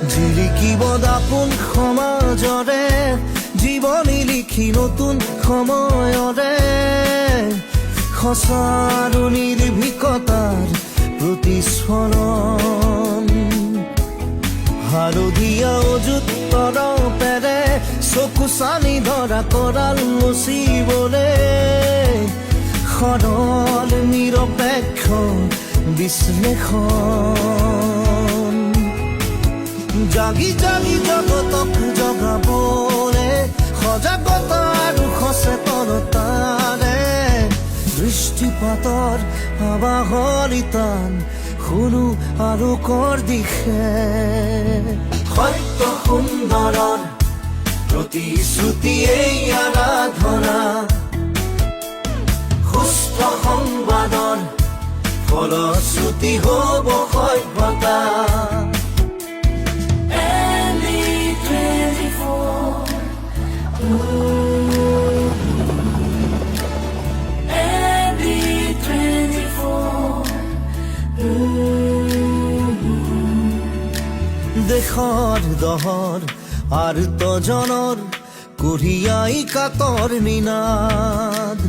জিলিকিব দাপোন সমাজৰে জীৱনী লিখি নতুন সময়ৰে সঁচা আৰু নিৰ্ভীকতাৰ প্ৰতিস্ফলন হালধীয়া অযুত্তৰ পেৰে চকু চানি ধৰা কৰাল মুচিবলে সৰল নিৰপেক্ষ বিশ্লেষণ জাগি জাগি জগতক জগাবলে সজাগতা আৰু সচেতনতাৰে দৃষ্টিপাতৰ আবাহনী টান শুনো আলোকৰ দিশে সত্য সুন্দৰৰ প্ৰতিশ্ৰুতি এই আৰাধনা সুস্থ সংবাদৰ ফলশ্ৰুতি হ'ব সভ্যতা দেশৰ দহৰ আৰ্তজনৰ কঢ়িয়াই কাতৰ নিনাদ